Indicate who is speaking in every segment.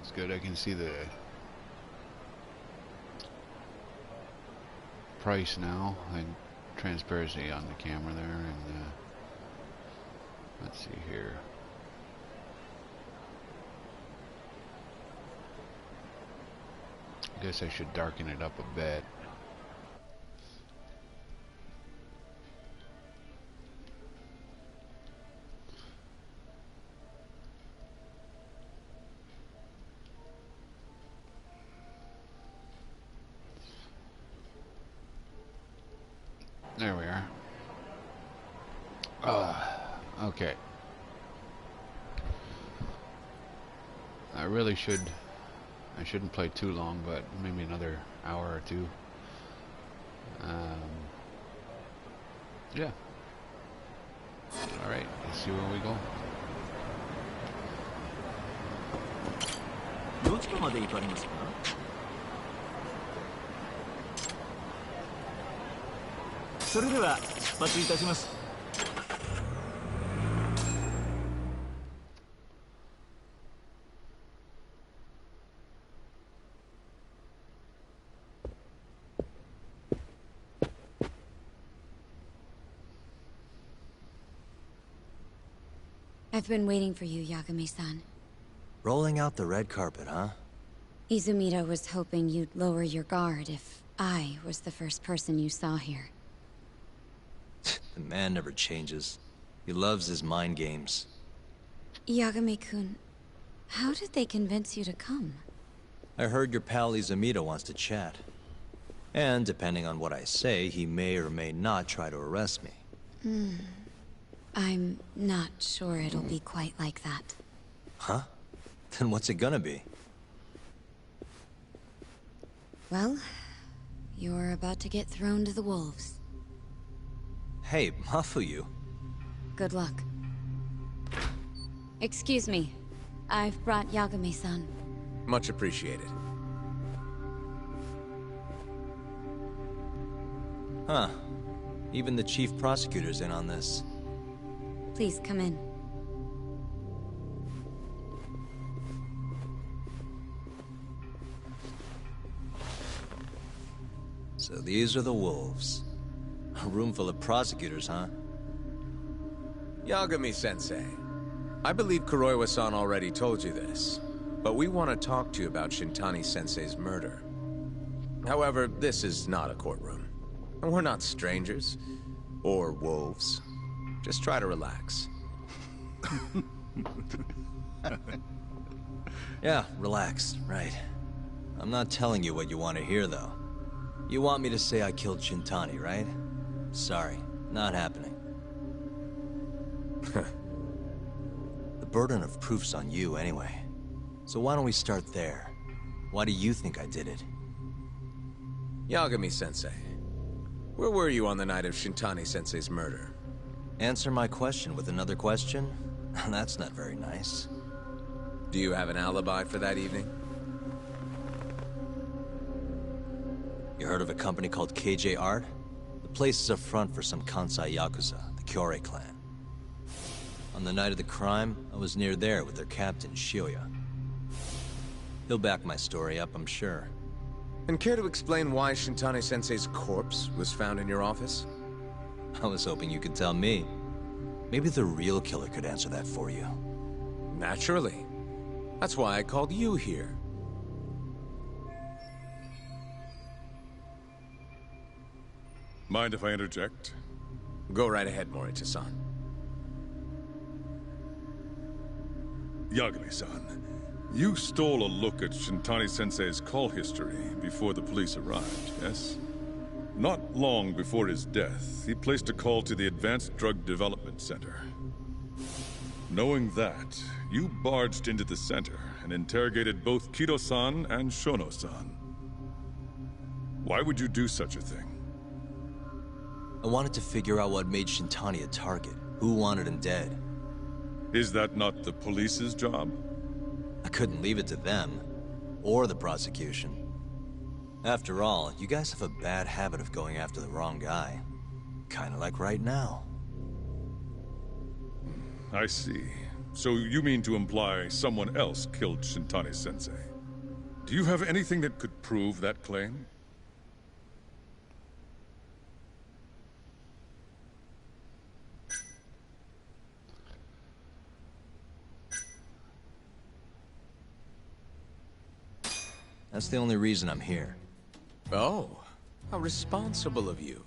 Speaker 1: It's good. I can see the price now and transparency on the camera there. And let's see here. I guess I should darken it up a bit. There we are. Okay. I shouldn't play too long, but maybe another hour or two. Yeah. Alright, let's see where we go.
Speaker 2: どちらまで行かれますか?
Speaker 3: I've been waiting for you, Yagami-san.
Speaker 4: Rolling out the red carpet, huh?
Speaker 3: Izumida was hoping you'd lower your guard if I was the first person you saw here.
Speaker 4: The man never changes. He loves his mind games.
Speaker 3: Yagami-kun, how did they convince you to come?
Speaker 4: I heard your pal Izumida wants to chat. And depending on what I say, he may or may not try to arrest me.
Speaker 3: I'm not sure it'll be quite like that.
Speaker 4: Huh? Then what's it gonna be?
Speaker 3: Well, you're about to get thrown to the wolves.
Speaker 4: Hey, Mafuyu.
Speaker 3: Good luck. Excuse me. I've brought Yagami-san.
Speaker 5: Much appreciated.
Speaker 4: Huh. Even the chief prosecutor's in on this.
Speaker 3: Please come in.
Speaker 4: So these are the wolves. A room full of prosecutors, huh?
Speaker 5: Yagami-sensei, I believe Kuroiwa-san already told you this, but we want to talk to you about Shintani-sensei's murder. However, this is not a courtroom. And we're not strangers. Or wolves. Just try to relax.
Speaker 4: Yeah, relax, right. I'm not telling you what you want to hear, though. You want me to say I killed Shintani, right? Sorry, not happening. The burden of proof's on you, anyway. So why don't we start there? Why do you think I did it?
Speaker 5: Yagami-sensei, where were you on the night of Shintani-sensei's murder?
Speaker 4: Answer my question with another question? That's not very nice.
Speaker 5: Do you have an alibi for that evening?
Speaker 4: You heard of a company called KJ Art? The place is a front for some Kansai Yakuza, the Kyorei clan. On the night of the crime, I was near there with their captain, Shioya. He'll back my story up, I'm sure.
Speaker 5: And care to explain why Shintani-sensei's corpse was found in your office?
Speaker 4: I was hoping you could tell me. Maybe the real killer could answer that for you.
Speaker 5: Naturally. That's why I called you here.
Speaker 6: Mind if I interject?
Speaker 5: Go right ahead, Morita-san.
Speaker 6: Yagami-san, you stole a look at Shintani-sensei's call history before the police arrived, yes? Not long before his death, he placed a call to the Advanced Drug Development Center. Knowing that, you barged into the center and interrogated both Kido-san and Shono-san. Why would you do such a thing?
Speaker 4: I wanted to figure out what made Shintani a target, who wanted him dead.
Speaker 6: Is that not the police's job?
Speaker 4: I couldn't leave it to them, or the prosecution. After all, you guys have a bad habit of going after the wrong guy. Kinda like right now.
Speaker 6: I see. So you mean to imply someone else killed Shintani-sensei? Do you have anything that could prove that claim?
Speaker 4: That's the only reason I'm here.
Speaker 5: Oh, how responsible of you.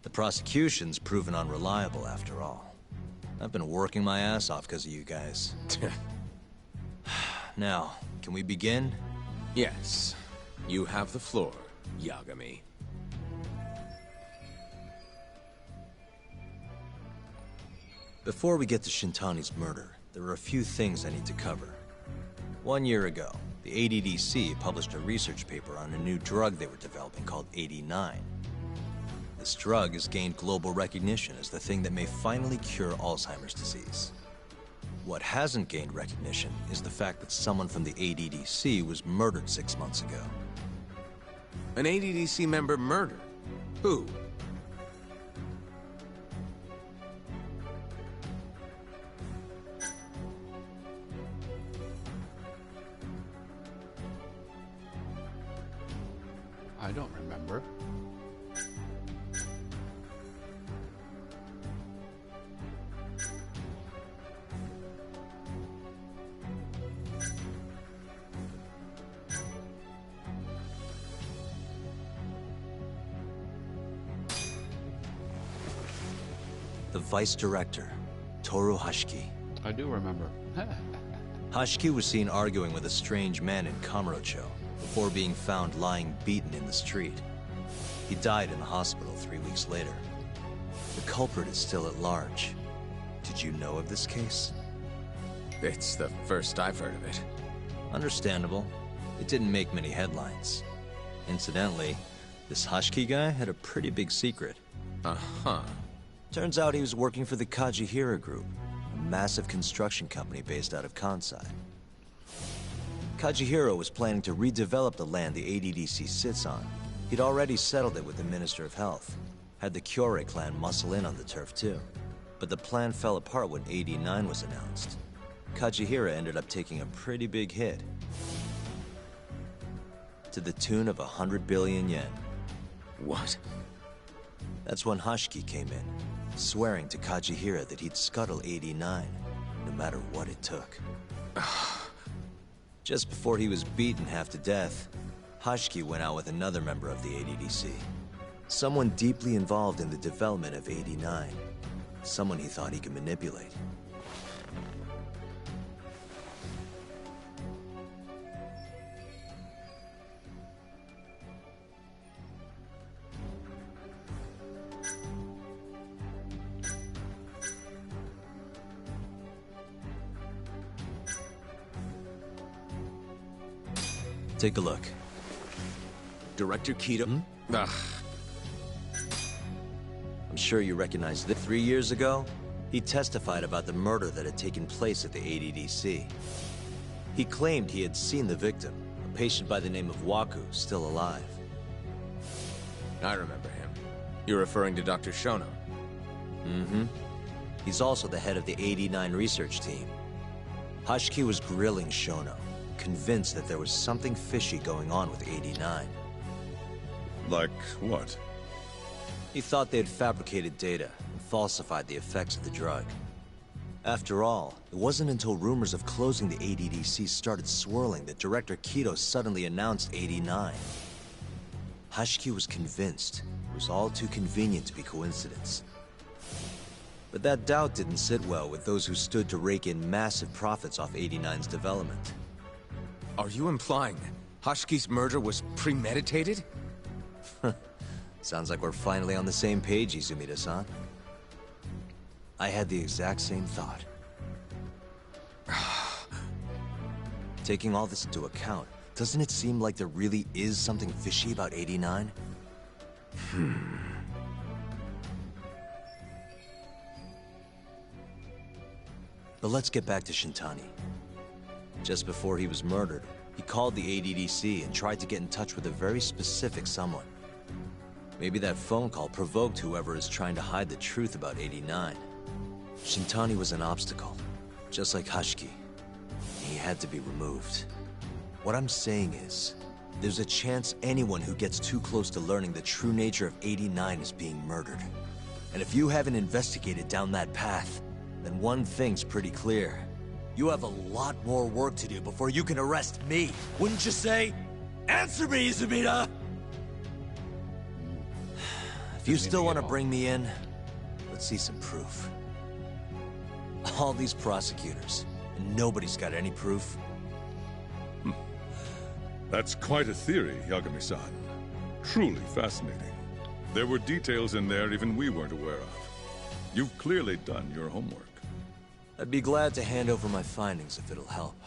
Speaker 4: The prosecution's proven unreliable, after all. I've been working my ass off because of you guys. Now, can we begin?
Speaker 5: Yes, you have the floor, Yagami.
Speaker 4: Before we get to Shintani's murder, there are a few things I need to cover. 1 year ago, the ADDC published a research paper on a new drug they were developing called 89. This drug has gained global recognition as the thing that may finally cure Alzheimer's disease. What hasn't gained recognition is the fact that someone from the ADDC was murdered 6 months ago.
Speaker 5: An ADDC member murdered? Who?
Speaker 1: I don't remember.
Speaker 4: The vice director, Toru Hashiki.
Speaker 1: I do remember.
Speaker 4: Hashiki was seen arguing with a strange man in Kamurocho before being found lying beaten in the street. He died in the hospital 3 weeks later. The culprit is still at large. Did you know of this case?
Speaker 5: It's the first I've heard of it.
Speaker 4: Understandable. It didn't make many headlines. Incidentally, this Hashiki guy had a pretty big secret.
Speaker 5: Uh-huh.
Speaker 4: Turns out he was working for the Kajihira Group, a massive construction company based out of Kansai. Kajihira was planning to redevelop the land the ADDC sits on. He'd already settled it with the Minister of Health. Had the Kyorei clan muscle in on the turf too. But the plan fell apart when 89 was announced. Kajihira ended up taking a pretty big hit. To the tune of 100 billion yen.
Speaker 5: What?
Speaker 4: That's when Hashiki came in, swearing to Kajihira that he'd scuttle 89, no matter what it took. Just before he was beaten half to death, Hashiki went out with another member of the ADDC. Someone deeply involved in the development of 89. Someone he thought he could manipulate. Take a look.
Speaker 5: Director Kido? Ugh.
Speaker 4: I'm sure you recognize that 3 years ago, he testified about the murder that had taken place at the ADDC. He claimed he had seen the victim, a patient by the name of Waku, still alive.
Speaker 5: I remember him. You're referring to Dr. Shono?
Speaker 4: Mm-hmm. He's also the head of the 89 research team. Hashiki was grilling Shono, convinced that there was something fishy going on with 89.
Speaker 6: Like what?
Speaker 4: He thought they had fabricated data and falsified the effects of the drug. After all, it wasn't until rumors of closing the ADDC started swirling that Director Kido suddenly announced 89. Hashiki was convinced it was all too convenient to be coincidence. But that doubt didn't sit well with those who stood to rake in massive profits off 89's development.
Speaker 5: Are you implying Hashiki's murder was premeditated?
Speaker 4: Sounds like we're finally on the same page, Izumida-san. I had the exact same thought. Taking all this into account, doesn't it seem like there really is something fishy about 89? But let's get back to Shintani. Just before he was murdered, he called the ADDC and tried to get in touch with a very specific someone. Maybe that phone call provoked whoever is trying to hide the truth about 89. Shintani was an obstacle. just like Hashki. He had to be removed. What I'm saying is, there's a chance anyone who gets too close to learning the true nature of 89 is being murdered. And if you haven't investigated down that path, then one thing's pretty clear. You have a lot more work to do before you can arrest me, wouldn't you say? Answer me, Izumida! If you still want to bring me in, let's see some proof. All these prosecutors, and nobody's got any proof.
Speaker 6: That's quite a theory, Yagami-san. Truly fascinating. There were details in there even we weren't aware of. You've clearly done your homework.
Speaker 4: I'd be glad to hand over my findings if it'll help.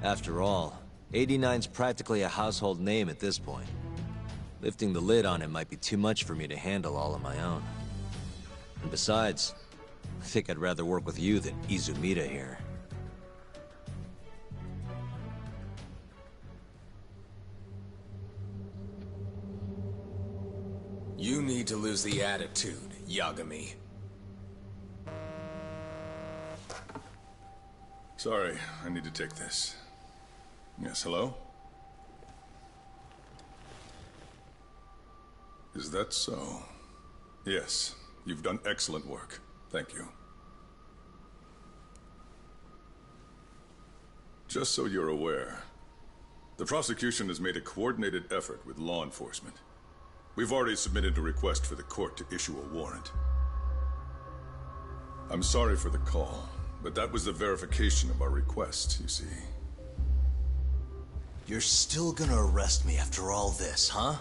Speaker 4: After all, 89's practically a household name at this point. Lifting the lid on him might be too much for me to handle all on my own. And besides, I think I'd rather work with you than Izumida here.
Speaker 2: You need to lose the attitude, Yagami.
Speaker 6: Sorry, I need to take this. Yes, hello? Is that so? Yes, you've done excellent work. Thank you. Just so you're aware, the prosecution has made a coordinated effort with law enforcement. We've already submitted a request for the court to issue a warrant. I'm sorry for the call, but that was the verification of our request, you see.
Speaker 4: You're still gonna arrest me after all this, huh?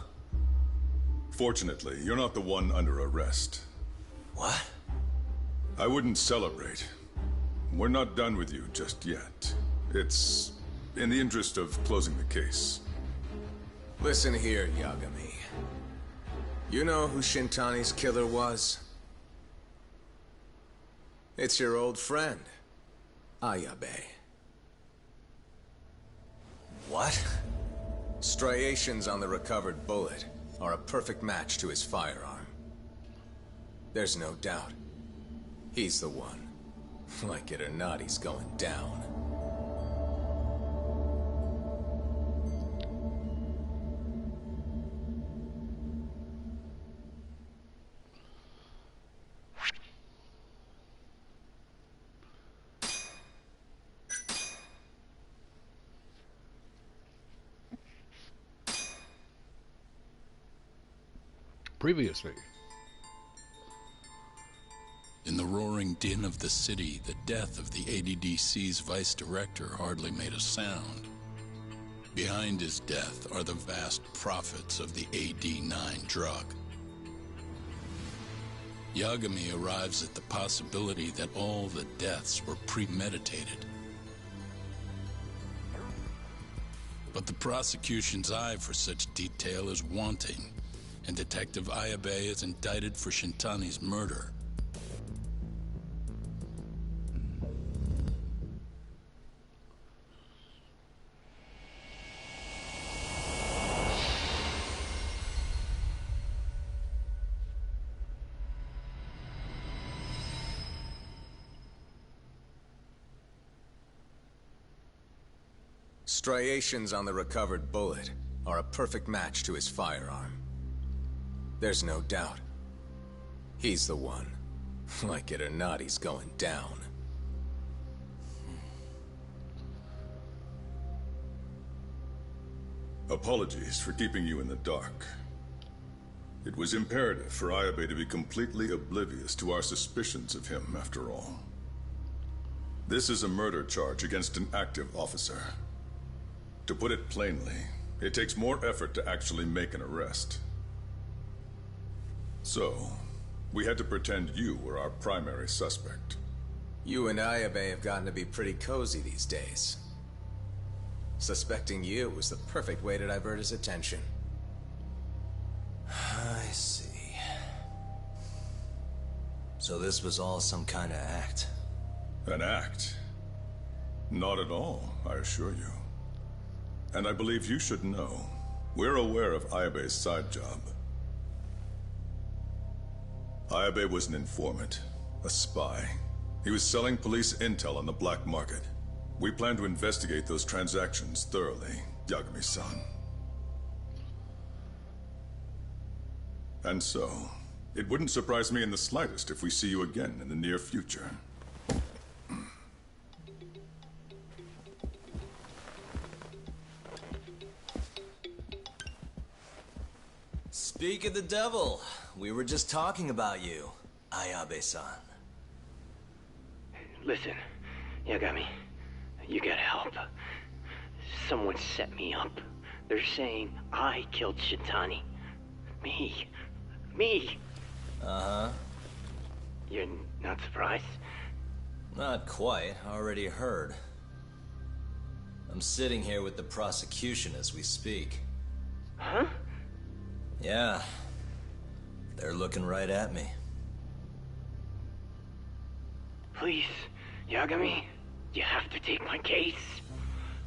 Speaker 6: Fortunately, you're not the one under arrest.
Speaker 4: What?
Speaker 6: I wouldn't celebrate. We're not done with you just yet. It's in the interest of closing the case.
Speaker 2: Listen here, Yagami. You know who Shintani's killer was? It's your old friend, Ayabe.
Speaker 4: What?
Speaker 2: Striations on the recovered bullet are a perfect match to his firearm. There's no doubt. He's the one. Like it or not, he's going down.
Speaker 1: Previously.
Speaker 7: In the roaring din of the city, the death of the ADDC's vice director hardly made a sound. Behind his death are the vast profits of the AD9 drug. Yagami arrives at the possibility that all the deaths were premeditated. But the prosecution's eye for such detail is wanting, and Detective Ayabe is indicted for Shintani's murder.
Speaker 2: Striations on the recovered bullet are a perfect match to his firearm. There's no doubt. He's the one. Like it or not, he's going down.
Speaker 6: Apologies for keeping you in the dark. It was imperative for Ayabe to be completely oblivious to our suspicions of him, after all. This is a murder charge against an active officer. To put it plainly, it takes more effort to actually make an arrest. So, we had to pretend you were our primary suspect.
Speaker 2: You and Ayabe have gotten to be pretty cozy these days. Suspecting you was the perfect way to divert his attention.
Speaker 4: I see. So this was all some kind of act?
Speaker 6: An act? Not at all, I assure you. And I believe you should know, we're aware of Ayabe's side job. Ayabe was an informant, a spy, He was selling police intel on the black market. We plan to investigate those transactions thoroughly, Yagami-san. And so, it wouldn't surprise me in the slightest if we see you again in the near future.
Speaker 4: Speak of the devil, we were just talking about you, Ayabe-san.
Speaker 8: Listen, Yagami, you gotta help. Someone set me up. They're saying I killed Shintani. Me.
Speaker 4: Uh-huh.
Speaker 8: You're not surprised?
Speaker 4: Not quite, already heard. I'm sitting here with the prosecution as we speak.
Speaker 8: Huh?
Speaker 4: Yeah. They're looking right at me.
Speaker 8: Please, Yagami, you have to take my case.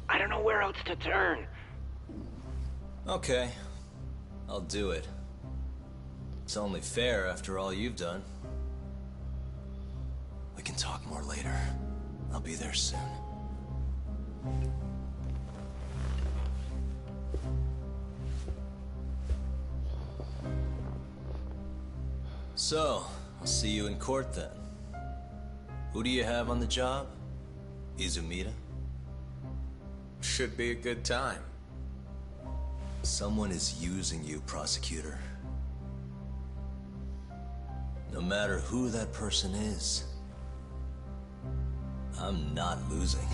Speaker 8: I don't know where else to turn.
Speaker 4: Okay. I'll do it. It's only fair after all you've done. We can talk more later. I'll be there soon. So, I'll see you in court then. Who do you have on the job? Izumida?
Speaker 2: Should be a good time.
Speaker 4: Someone is using you, prosecutor. No matter who that person is, I'm not losing.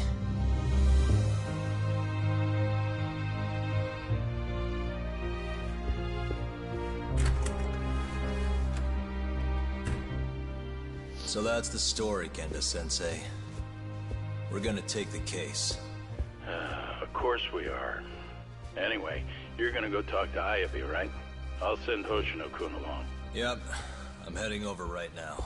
Speaker 4: So that's the story, Kenda-sensei. We're gonna take the case.
Speaker 9: Of course we are. Anyway, you're gonna go talk to Ayabe, right? I'll send Hoshino-kun along.
Speaker 4: Yep, I'm heading over right now.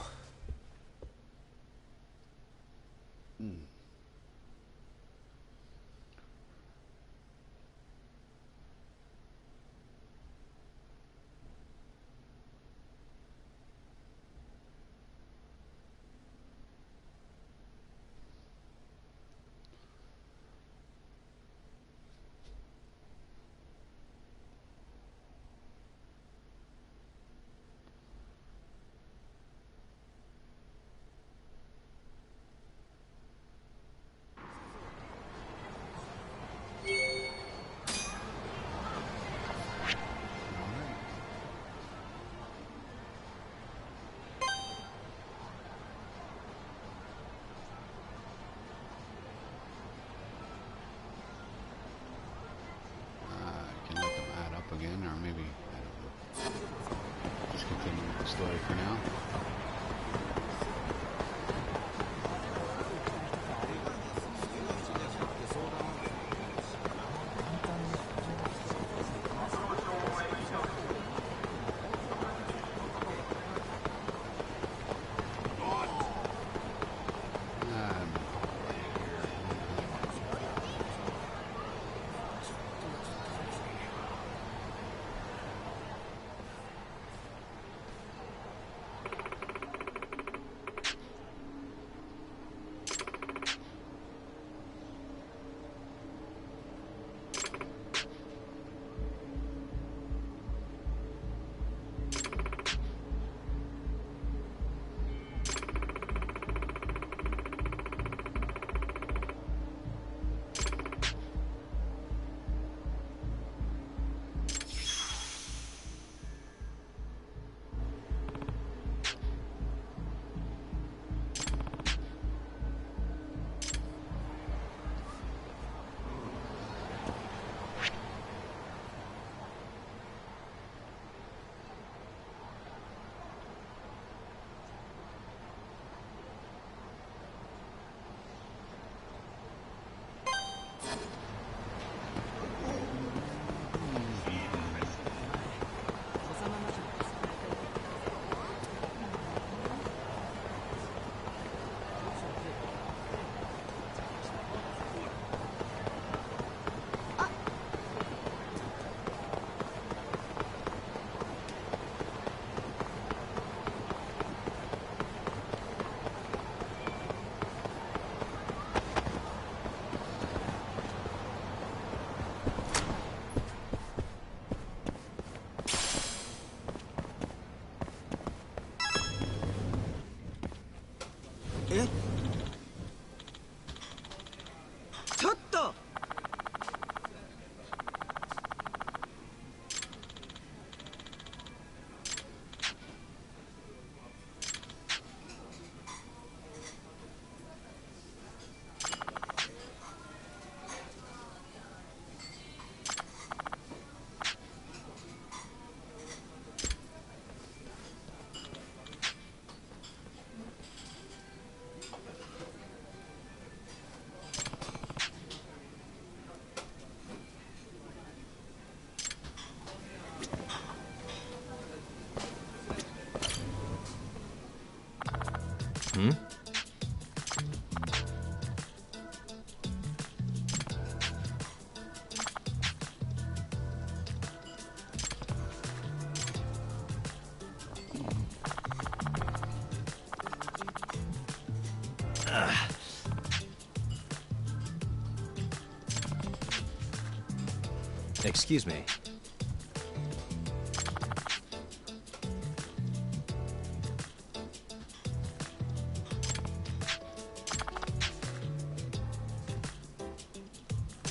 Speaker 4: Excuse me.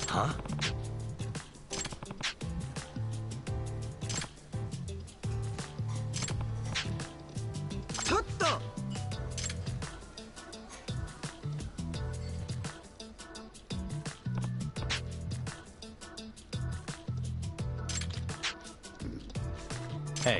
Speaker 4: Huh? Hey.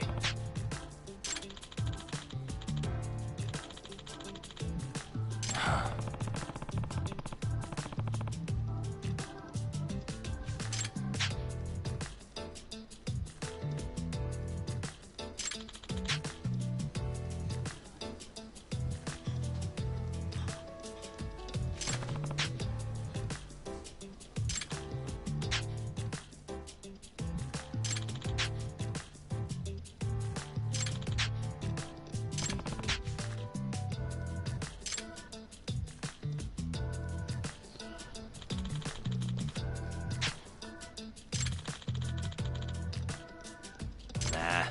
Speaker 4: Nah.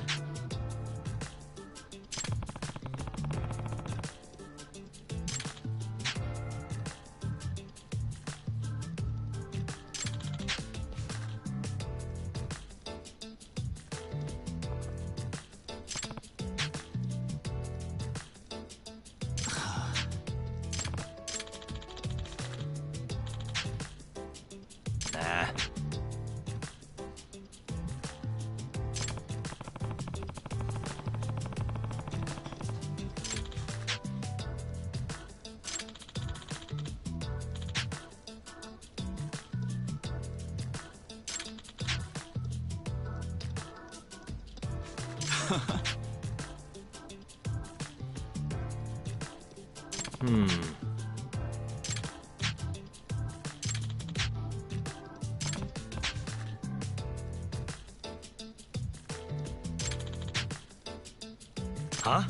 Speaker 4: Nah. Huh?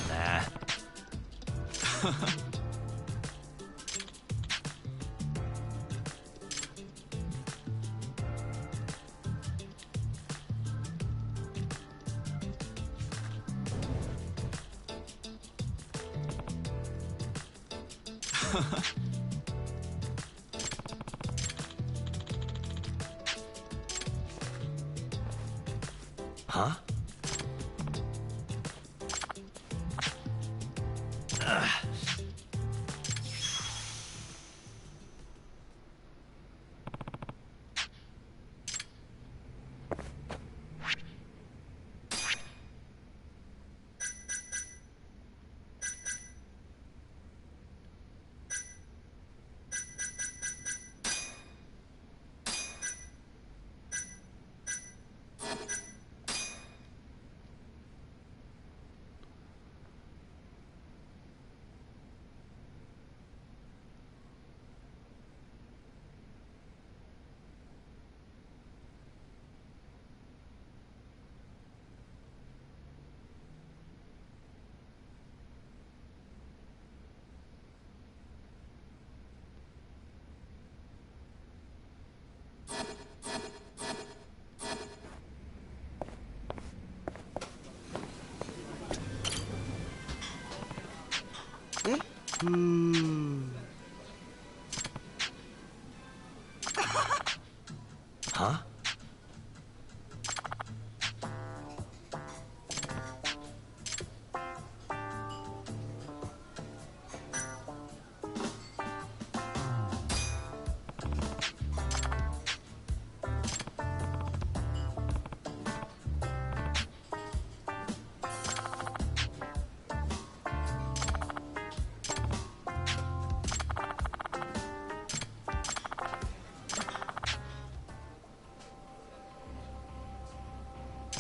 Speaker 4: Nah. Huh? Huh?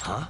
Speaker 4: Huh?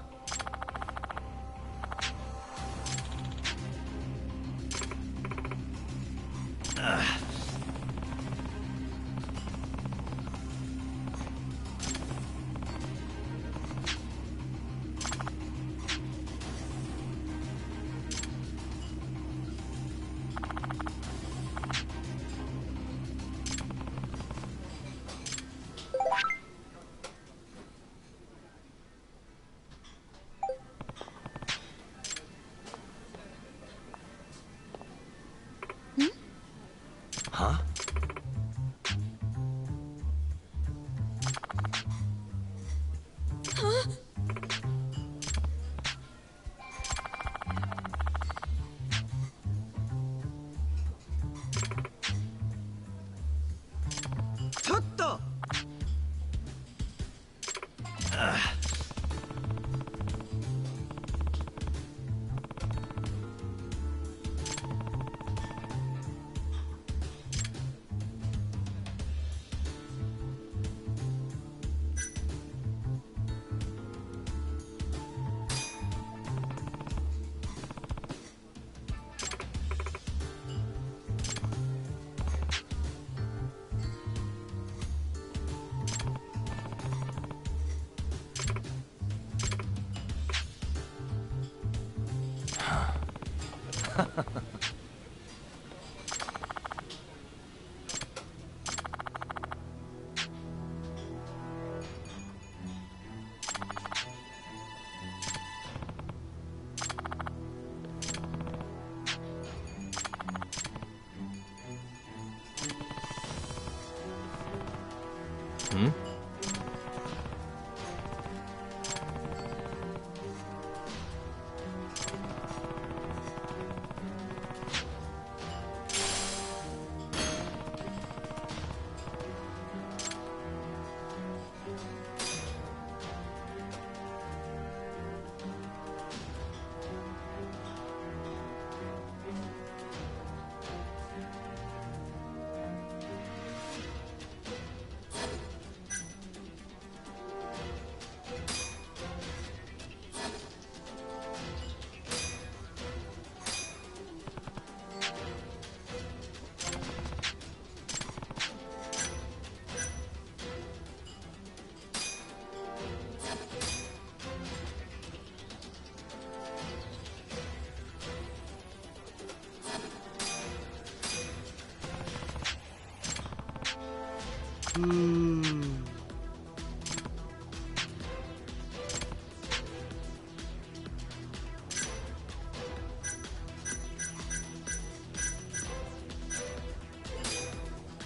Speaker 4: Hmm?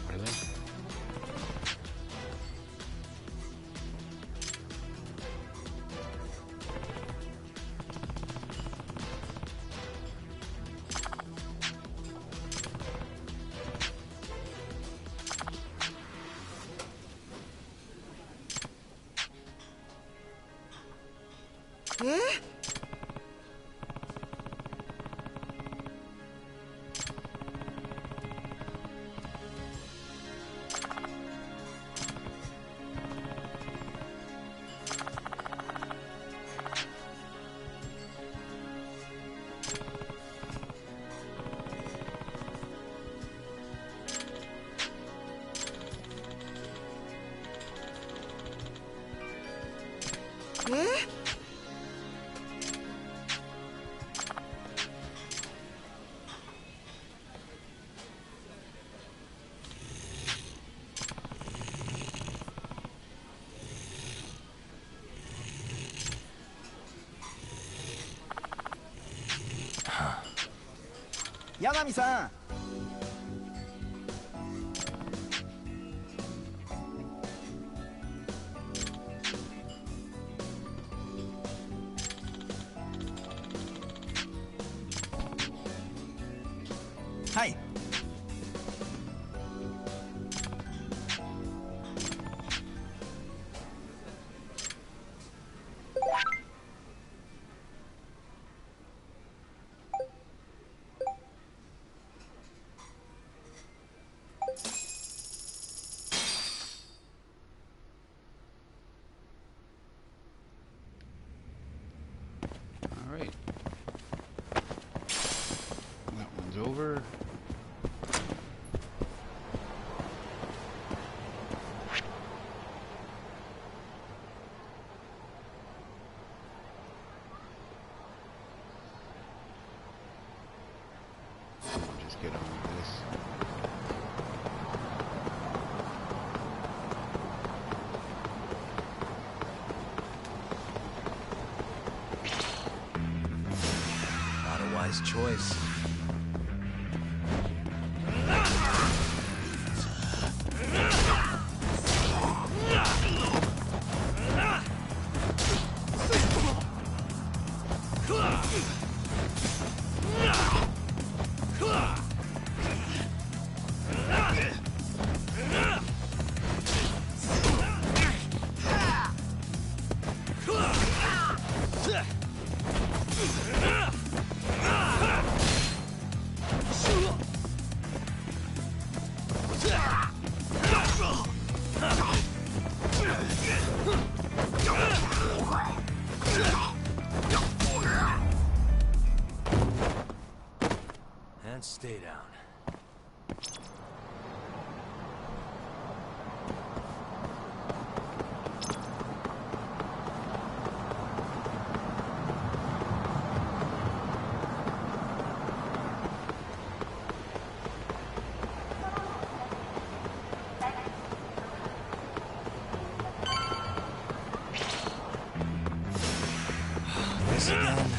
Speaker 1: Really?
Speaker 10: Hi.
Speaker 1: All right. That one's over. Just get on with this.
Speaker 4: Not a wise choice. And stay down. this again.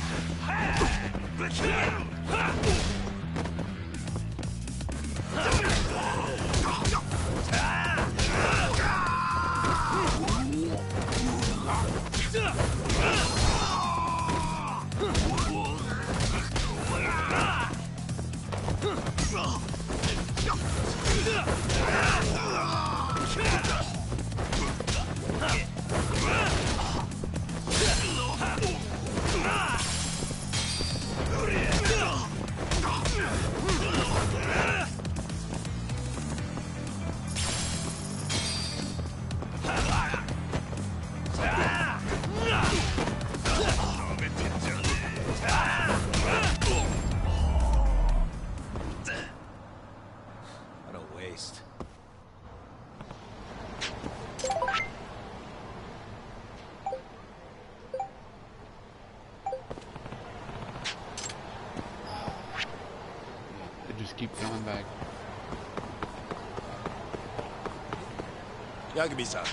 Speaker 4: What a waste.
Speaker 1: They just keep coming back.
Speaker 4: Yagami-san.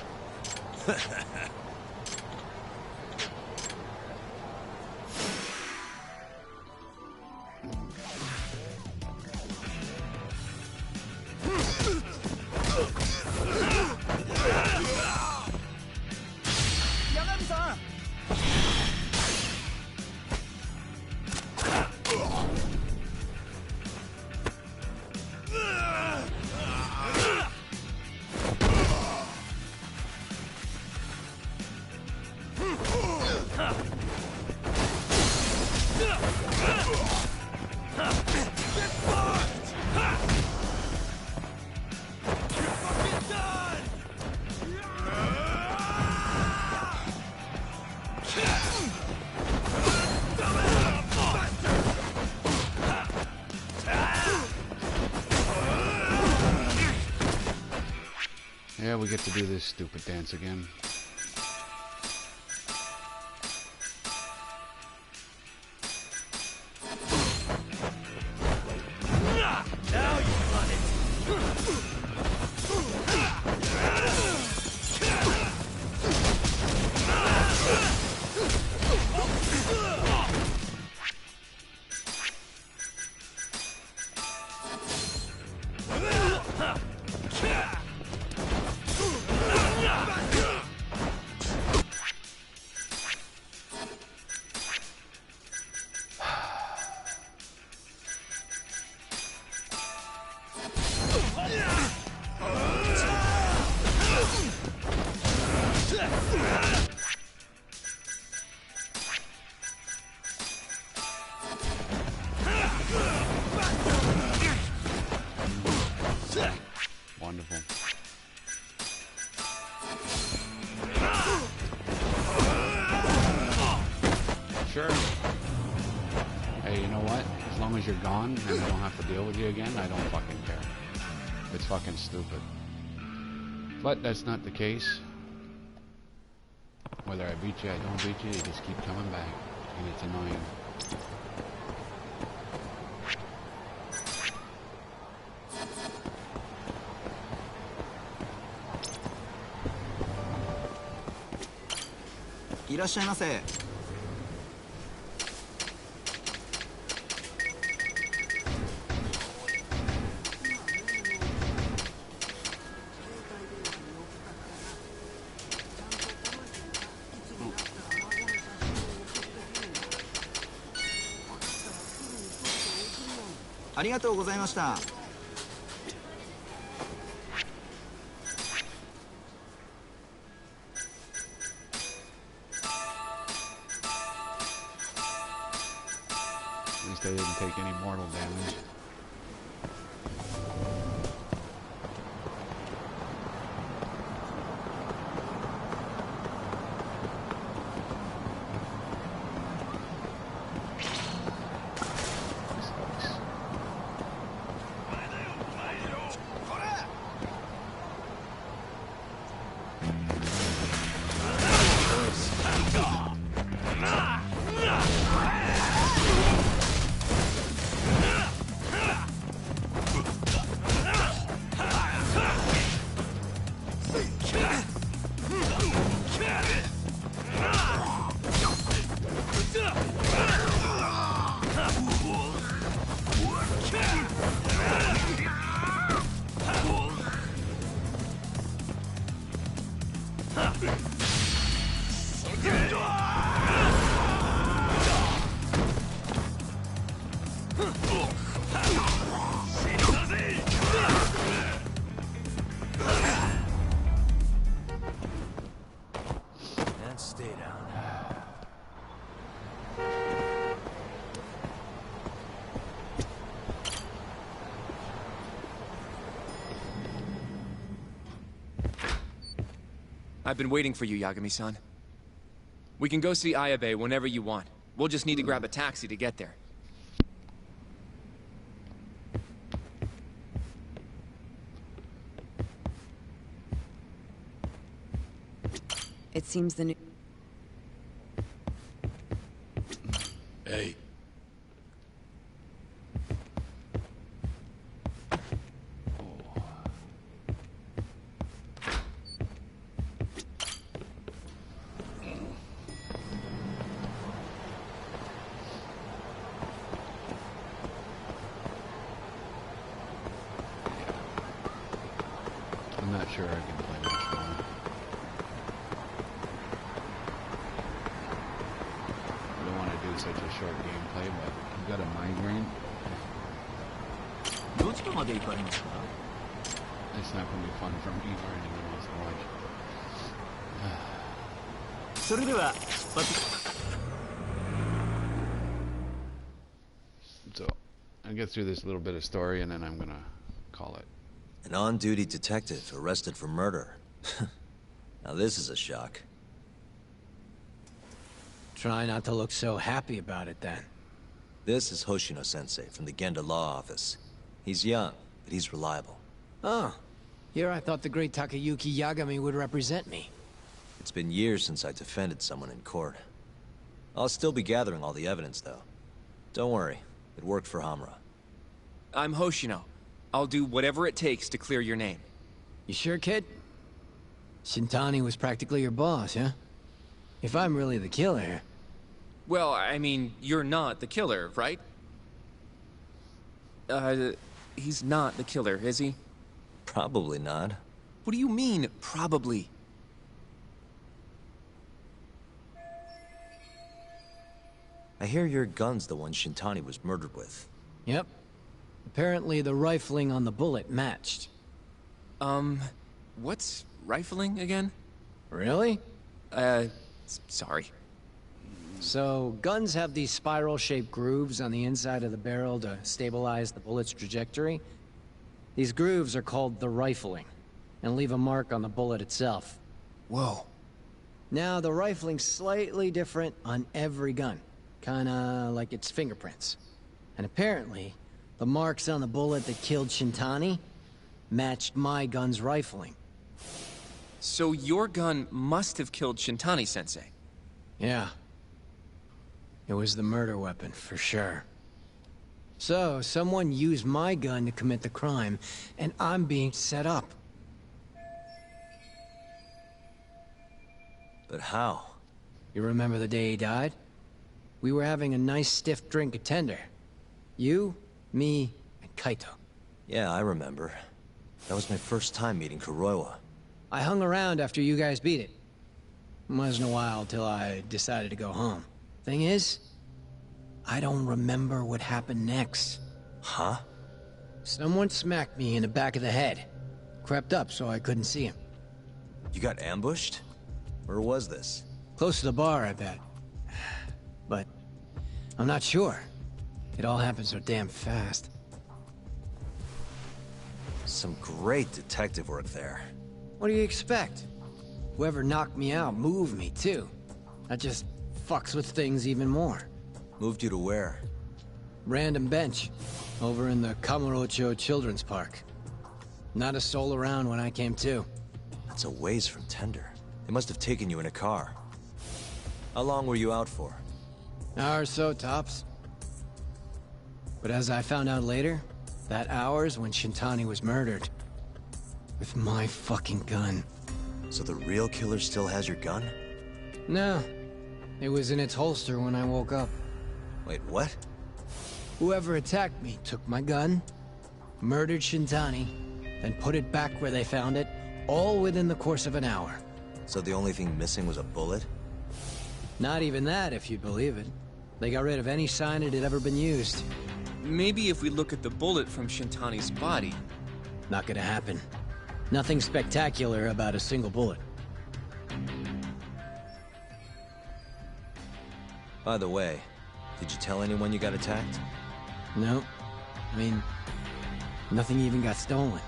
Speaker 1: Yeah, we get to do this stupid dance again. Wonderful. Sure. Hey, you know what? As long as you're gone and I don't have to deal with you again, I don't fucking care. It's fucking stupid. But that's not the case. Whether I beat you, I don't beat you, you just keep coming back. And it's annoying.
Speaker 10: Irashaimase. ありがとうございました。
Speaker 1: At least I didn't take any mortal damage.
Speaker 11: I've been waiting for you, Yagami-san. We can go see Ayabe whenever you want. We'll just need to grab a taxi to get there.
Speaker 3: It seems the new...
Speaker 7: Hey.
Speaker 1: I'm not sure I can play much more. I don't want to do such a short gameplay, but I've got a migraine.
Speaker 10: どちらまで行かれますか?
Speaker 1: It's not going to be fun for me or anyone else to watch.
Speaker 10: それでは出発.
Speaker 1: So, I'll get through this little bit of story and then I'm going to call it.
Speaker 4: An on-duty detective arrested for murder. Now this is a shock.
Speaker 12: Try not to look so happy about it, then.
Speaker 4: This is Hoshino-sensei from the Genda Law Office. He's young, but he's reliable.
Speaker 12: Oh. Here I thought the great Takayuki Yagami would represent me.
Speaker 4: It's been years since I defended someone in court. I'll still be gathering all the evidence, though. Don't worry. It worked for Hamura.
Speaker 11: I'm Hoshino. I'll do whatever it takes to clear your name.
Speaker 12: You sure, kid? Shintani was practically your boss, huh? If I'm really the killer...
Speaker 11: Well, I mean, you're not the killer, right? He's not the killer, is he?
Speaker 4: Probably not.
Speaker 11: What do you mean, probably?
Speaker 4: I hear your gun's the one Shintani was murdered with.
Speaker 12: Yep. Apparently the rifling on the bullet matched.
Speaker 11: What's rifling again?
Speaker 12: Really?
Speaker 11: Sorry.
Speaker 12: So, guns have these spiral-shaped grooves on the inside of the barrel to stabilize the bullet's trajectory. These grooves are called the rifling, and leave a mark on the bullet itself.
Speaker 11: Whoa.
Speaker 12: Now, the rifling's slightly different on every gun. Kinda like its fingerprints. And apparently, the marks on the bullet that killed Shintani matched my gun's rifling.
Speaker 11: So your gun must have killed Shintani-sensei?
Speaker 12: Yeah. It was the murder weapon, for sure. So, someone used my gun to commit the crime, and I'm being set up.
Speaker 4: But how?
Speaker 12: You remember the day he died? We were having a nice stiff drink at Tender. You, me, and Kaito.
Speaker 4: Yeah, I remember. That was my first time meeting Kuroiwa.
Speaker 12: I hung around after you guys beat it. Wasn't a while till I decided to go home. Thing is, I don't remember what happened next.
Speaker 4: Huh?
Speaker 12: Someone smacked me in the back of the head. Crept up so I couldn't see him.
Speaker 4: You got ambushed? Where was this?
Speaker 12: Close to the bar, I bet. But I'm not sure. It all happened so damn fast.
Speaker 4: Some great detective work there.
Speaker 12: What do you expect? Whoever knocked me out moved me, too. That just fucks with things even more.
Speaker 4: Moved you to where?
Speaker 12: Random bench. Over in the Kamurocho Children's Park. Not a soul around when I came to.
Speaker 4: That's a ways from Tender. They must have taken you in a car. How long were you out for?
Speaker 12: Hour or so, tops. But as I found out later, that hour's when Shintani was murdered. With my fucking gun.
Speaker 4: So the real killer still has your gun?
Speaker 12: No. It was in its holster when I woke up.
Speaker 4: Wait, what?
Speaker 12: Whoever attacked me took my gun, murdered Shintani, then put it back where they found it, all within the course of an hour.
Speaker 4: So the only thing missing was a bullet?
Speaker 12: Not even that, if you'd believe it. They got rid of any sign it had ever been used.
Speaker 11: Maybe if we look at the bullet from Shintani's body.
Speaker 12: Not gonna happen. Nothing spectacular about a single bullet.
Speaker 4: By the way, did you tell anyone you got attacked?
Speaker 12: No. I mean, nothing even got stolen.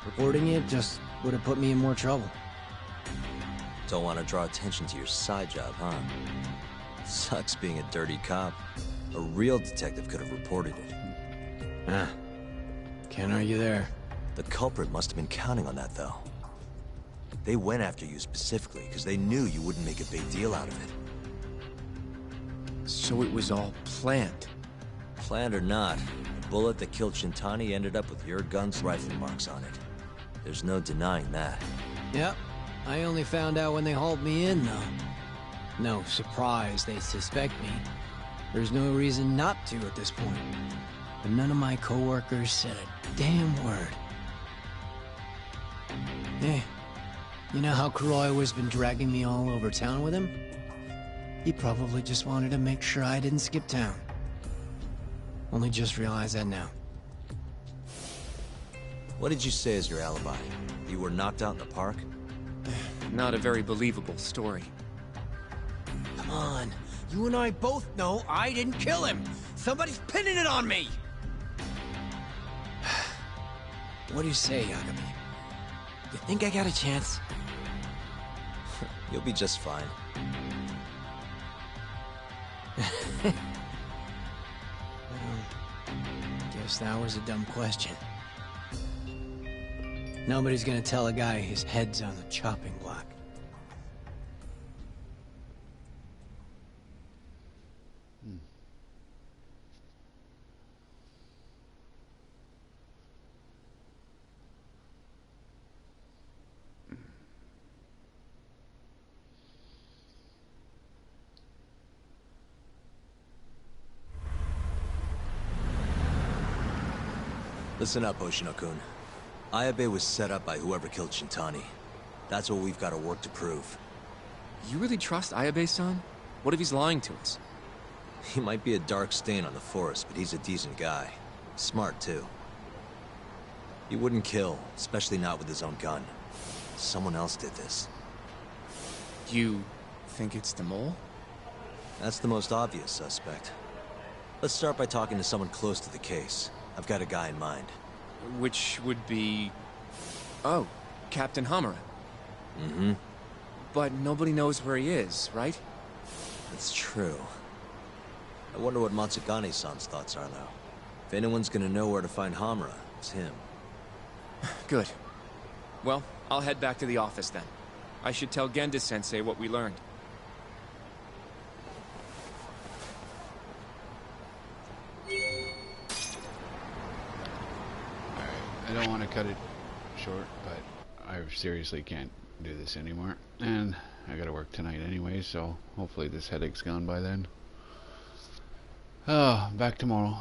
Speaker 12: Reporting it just would have put me in more trouble.
Speaker 4: Don't want to draw attention to your side job, huh? Sucks being a dirty cop. A real detective could have reported it.
Speaker 12: Ah, can't argue there.
Speaker 4: The culprit must have been counting on that, though. They went after you specifically because they knew you wouldn't make a big deal out of it.
Speaker 11: So it was all planned.
Speaker 4: Planned or not, the bullet that killed Shintani ended up with your gun's rifle marks on it. There's no denying that.
Speaker 12: Yep. I only found out when they hauled me in, though. No surprise they suspect me. There's no reason not to at this point. But none of my coworkers said a damn word. Hey, you know how Kuroiwa has been dragging me all over town with him? He probably just wanted to make sure I didn't skip town. Only just realized that now.
Speaker 4: What did you say is your alibi? You were knocked out in the park?
Speaker 11: Not a very believable story.
Speaker 12: Come on. You and I both know I didn't kill him. Somebody's pinning it on me. What do you say, Yagami? You think I got a chance?
Speaker 4: You'll be just fine.
Speaker 12: Guess that was a dumb question. Nobody's gonna tell a guy his head's on the chopping block.
Speaker 4: Listen up, Hoshino-kun. Ayabe was set up by whoever killed Shintani. That's what we've got to work to prove.
Speaker 11: You really trust Ayabe-san? What if he's lying to us?
Speaker 4: He might be a dark stain on the force, but he's a decent guy. Smart, too. He wouldn't kill, especially not with his own gun. Someone else did this.
Speaker 11: You think it's the mole?
Speaker 4: That's the most obvious suspect. Let's start by talking to someone close to the case. I've got a guy in mind.
Speaker 11: Which would be... Oh, Captain Hamura.
Speaker 4: Mm-hmm.
Speaker 11: But nobody knows where he is, right?
Speaker 4: That's true. I wonder what Matsugane-san's thoughts are, though. If anyone's gonna know where to find Hamura, it's him.
Speaker 11: Good. Well, I'll head back to the office then. I should tell Genda-sensei what we learned.
Speaker 1: I don't want to cut it short, but I seriously can't do this anymore. And I gotta work tonight anyway, so hopefully this headache's gone by then. Back tomorrow.